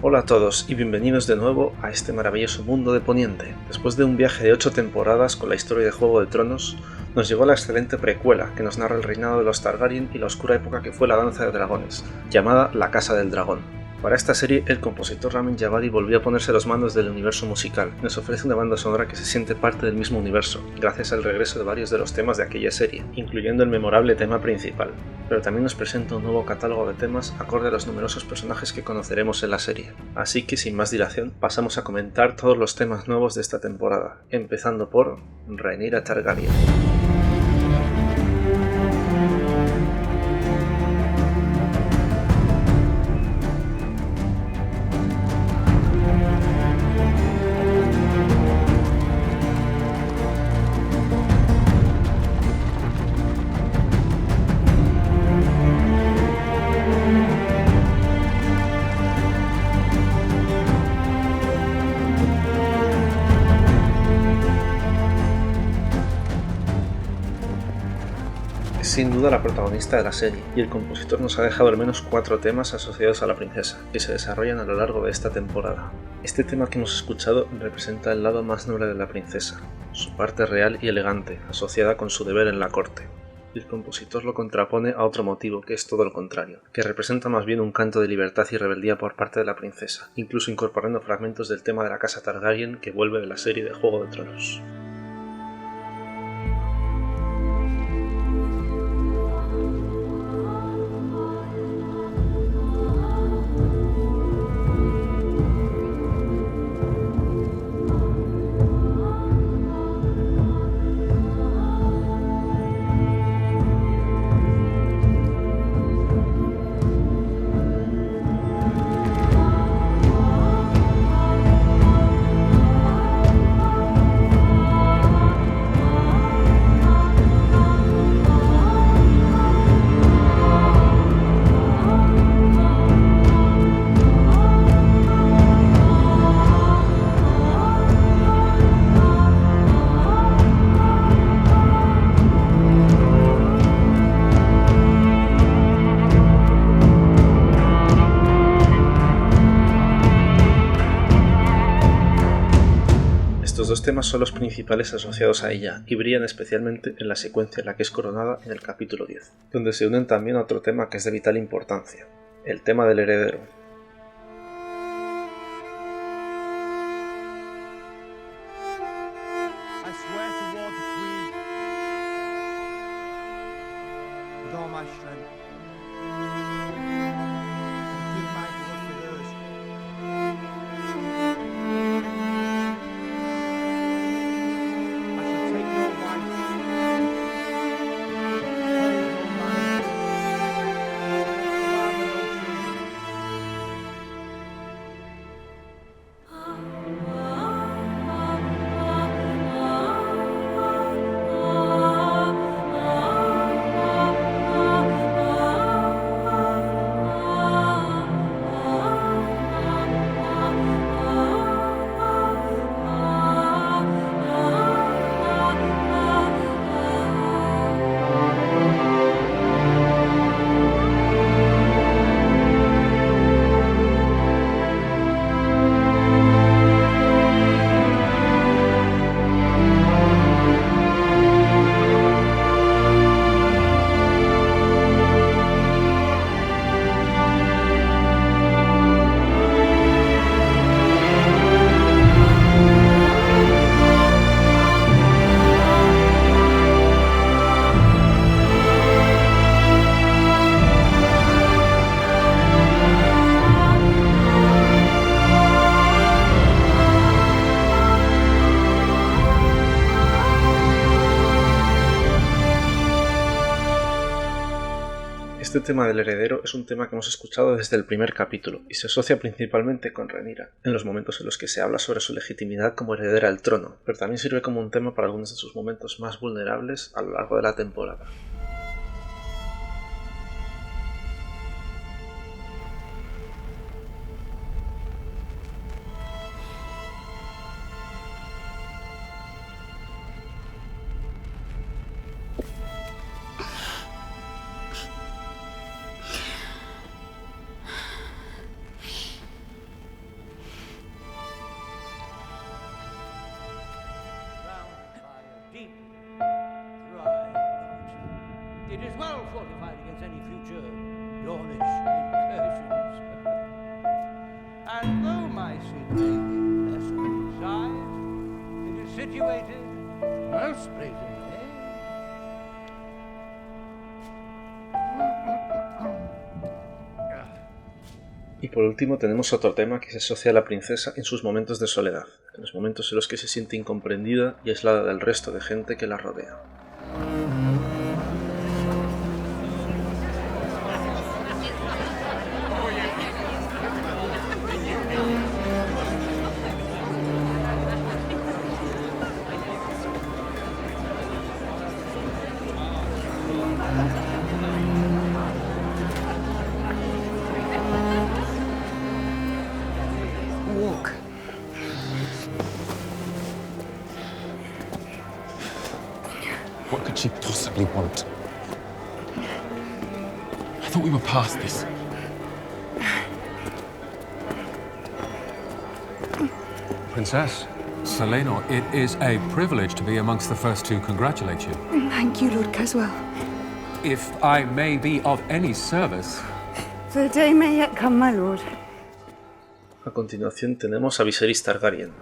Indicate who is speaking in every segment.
Speaker 1: Hola a todos y bienvenidos de nuevo a este maravilloso mundo de Poniente. Después de un viaje de 8 temporadas con la historia de Juego de Tronos, nos llegó la excelente precuela que nos narra el reinado de los Targaryen y la oscura época que fue la Danza de Dragones, llamada La Casa del Dragón. Para esta serie, el compositor Ramin Djawadi volvió a ponerse a los mandos del universo musical y nos ofrece una banda sonora que se siente parte del mismo universo, gracias al regreso de varios de los temas de aquella serie, incluyendo el memorable tema principal. Pero también nos presenta un nuevo catálogo de temas acorde a los numerosos personajes que conoceremos en la serie. Así que sin más dilación, pasamos a comentar todos los temas nuevos de esta temporada, empezando por Rhaenyra Targaryen. Sin duda la protagonista de la serie, y el compositor nos ha dejado al menos 4 temas asociados a la princesa, que se desarrollan a lo largo de esta temporada. Este tema que hemos escuchado representa el lado más noble de la princesa, su parte real y elegante, asociada con su deber en la corte. El compositor lo contrapone a otro motivo que es todo lo contrario, que representa más bien un canto de libertad y rebeldía por parte de la princesa, incluso incorporando fragmentos del tema de la casa Targaryen que vuelve de la serie de Juego de Tronos. Estos dos temas son los principales asociados a ella y brillan especialmente en la secuencia en la que es coronada en el capítulo 10, donde se unen también a otro tema que es de vital importancia, el tema del heredero. Este tema del heredero es un tema que hemos escuchado desde el primer capítulo y se asocia principalmente con Rhaenyra, en los momentos en los que se habla sobre su legitimidad como heredera al trono, pero también sirve como un tema para algunos de sus momentos más vulnerables a lo largo de la temporada.
Speaker 2: future Dornish incursions. And though my city is lesser in size, it is situated most pleasingly.
Speaker 1: Y por último tenemos otro tema que se asocia a la princesa en sus momentos de soledad, en los momentos en los que se siente incomprendida y aislada del resto de gente que la rodea.
Speaker 3: Walk.
Speaker 4: What could she possibly want? I thought we were past this.
Speaker 5: Princess, Seleno, it is a privilege to be amongst the first to congratulate you.
Speaker 3: Thank you, Lord Caswell.
Speaker 5: If I may be of any service...
Speaker 3: The day may yet come, my lord.
Speaker 1: A continuación tenemos a Viserys Targaryen.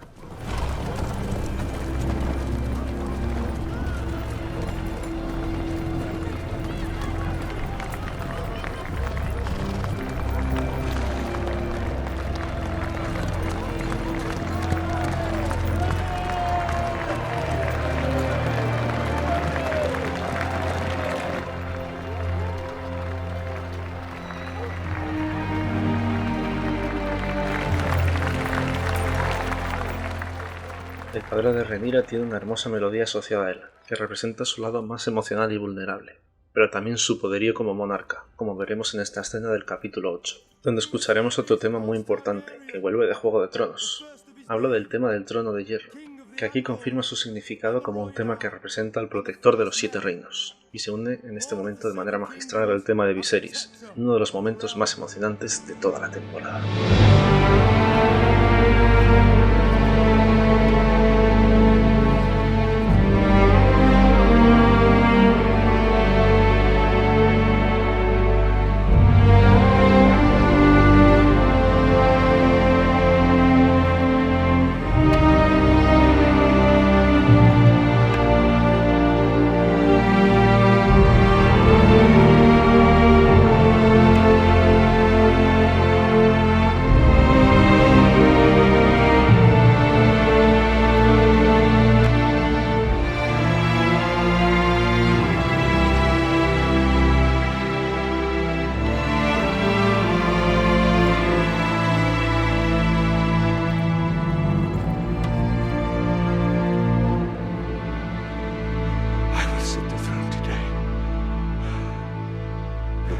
Speaker 1: El padre de Rhaenyra tiene una hermosa melodía asociada a él, que representa su lado más emocional y vulnerable, pero también su poderío como monarca, como veremos en esta escena del capítulo 8, donde escucharemos otro tema muy importante, que vuelve de Juego de Tronos. Hablo del tema del Trono de Hierro, que aquí confirma su significado como un tema que representa al protector de los 7 reinos, y se une en este momento de manera magistral al tema de Viserys, uno de los momentos más emocionantes de toda la temporada.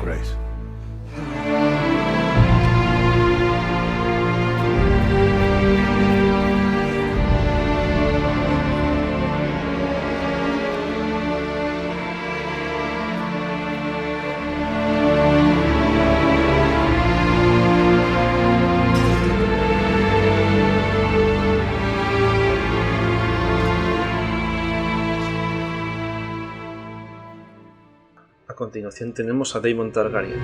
Speaker 6: Grace.
Speaker 1: A continuación tenemos a Daemon Targaryen.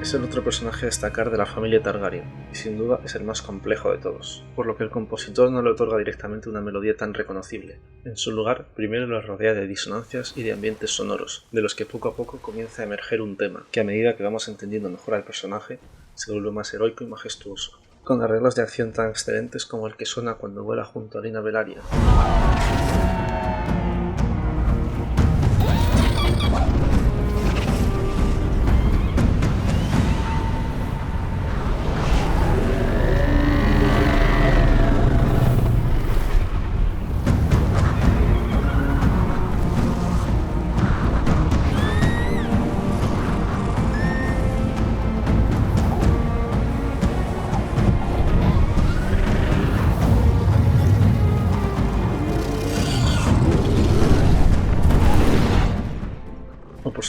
Speaker 1: Es el otro personaje a destacar de la familia Targaryen, y sin duda es el más complejo de todos, por lo que el compositor no le otorga directamente una melodía tan reconocible. En su lugar, primero lo rodea de disonancias y de ambientes sonoros, de los que poco a poco comienza a emerger un tema, que a medida que vamos entendiendo mejor al personaje, se vuelve más heroico y majestuoso, con arreglos de acción tan excelentes como el que suena cuando vuela junto a Lina Velaryon.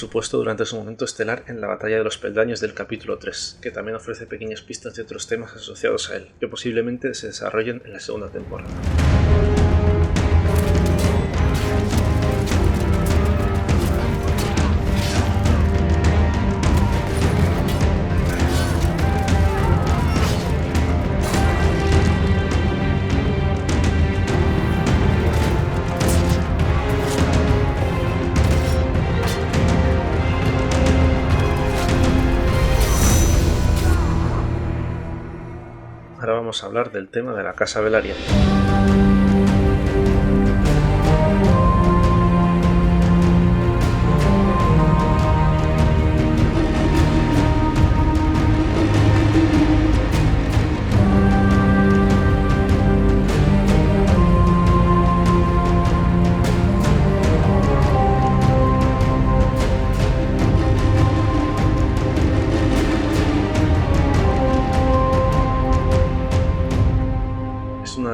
Speaker 1: supuesto durante su momento estelar en la Batalla de los Peldaños del capítulo 3, que también ofrece pequeñas pistas de otros temas asociados a él, que posiblemente se desarrollen en la segunda temporada. Ahora vamos a hablar del tema de la Casa Velaryon.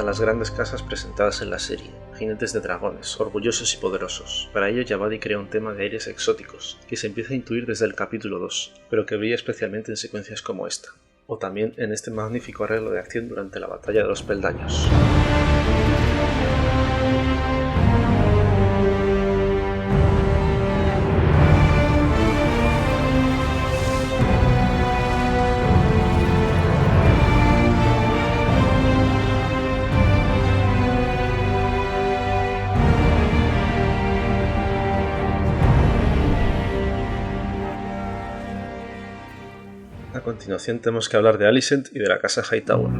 Speaker 1: Las grandes casas presentadas en la serie, jinetes de dragones, orgullosos y poderosos. Para ello Jabadi crea un tema de aires exóticos, que se empieza a intuir desde el capítulo 2, pero que brilla especialmente en secuencias como esta, o también en este magnífico arreglo de acción durante la Batalla de los Peldaños. A continuación tenemos que hablar de Alicent y de la casa Hightower.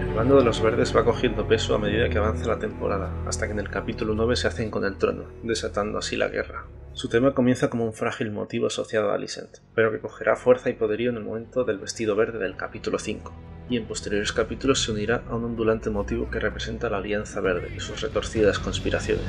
Speaker 1: El bando de los verdes va cogiendo peso a medida que avanza la temporada, hasta que en el capítulo 9 se hacen con el trono, desatando así la guerra. Su tema comienza como un frágil motivo asociado a Alicent, pero que cogerá fuerza y poderío en el momento del vestido verde del capítulo 5, y en posteriores capítulos se unirá a un ondulante motivo que representa la Alianza Verde y sus retorcidas conspiraciones.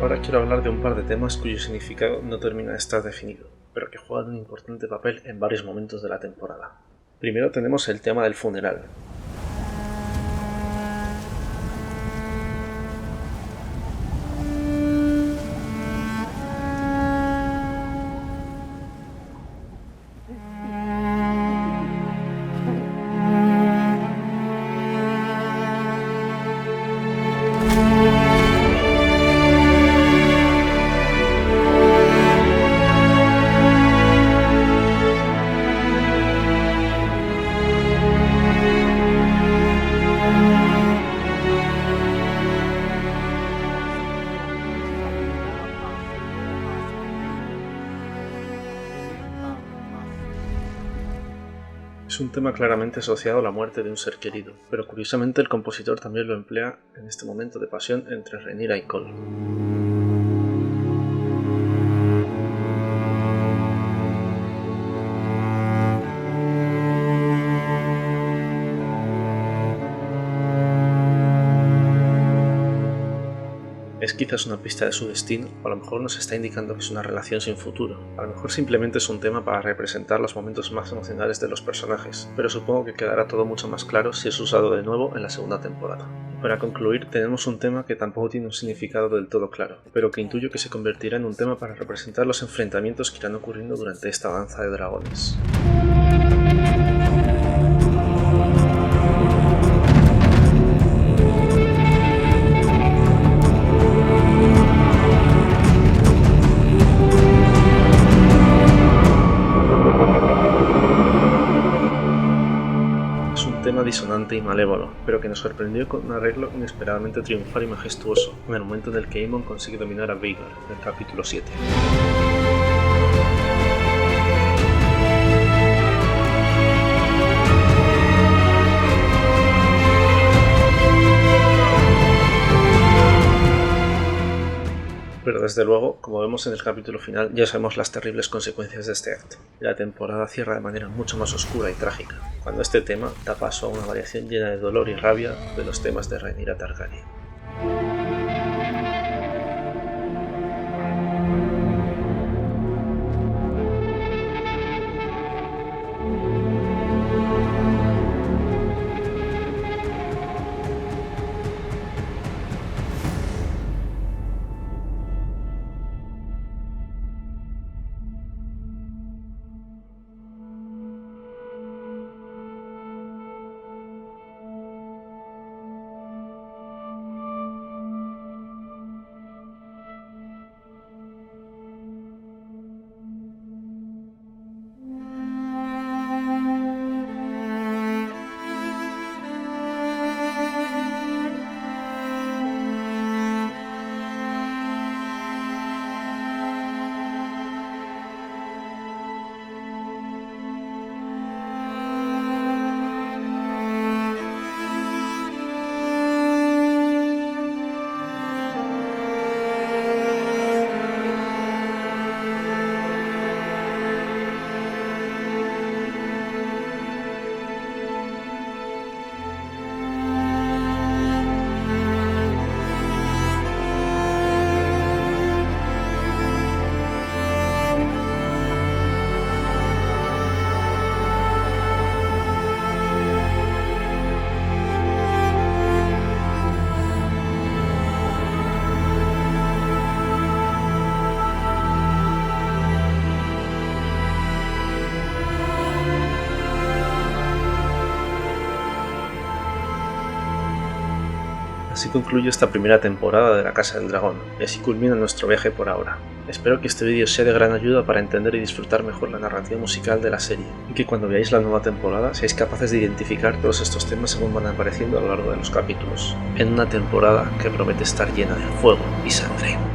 Speaker 1: Ahora quiero hablar de un par de temas cuyo significado no termina de estar definido, pero que juegan un importante papel en varios momentos de la temporada. Primero tenemos el tema del funeral. Es un tema claramente asociado a la muerte de un ser querido, pero curiosamente el compositor también lo emplea en este momento de pasión entre Rhaenyra y Cole. es quizás una pista de su destino, o a lo mejor nos está indicando que es una relación sin futuro. A lo mejor simplemente es un tema para representar los momentos más emocionales de los personajes, pero supongo que quedará todo mucho más claro si es usado de nuevo en la segunda temporada. Para concluir, tenemos un tema que tampoco tiene un significado del todo claro, pero que intuyo que se convertirá en un tema para representar los enfrentamientos que irán ocurriendo durante esta danza de dragones. Tema disonante y malévolo, pero que nos sorprendió con un arreglo inesperadamente triunfal y majestuoso, en el momento en el que Aemon consigue dominar a Vhagar, en el capítulo 7. Pero desde luego, como vemos en el capítulo final, ya sabemos las terribles consecuencias de este acto. La temporada cierra de manera mucho más oscura y trágica, cuando este tema da paso a una variación llena de dolor y rabia de los temas de Rhaenyra Targaryen. Así concluye esta primera temporada de La Casa del Dragón, y así culmina nuestro viaje por ahora. Espero que este vídeo sea de gran ayuda para entender y disfrutar mejor la narrativa musical de la serie, y que cuando veáis la nueva temporada seáis capaces de identificar todos estos temas según van apareciendo a lo largo de los capítulos, en una temporada que promete estar llena de fuego y sangre.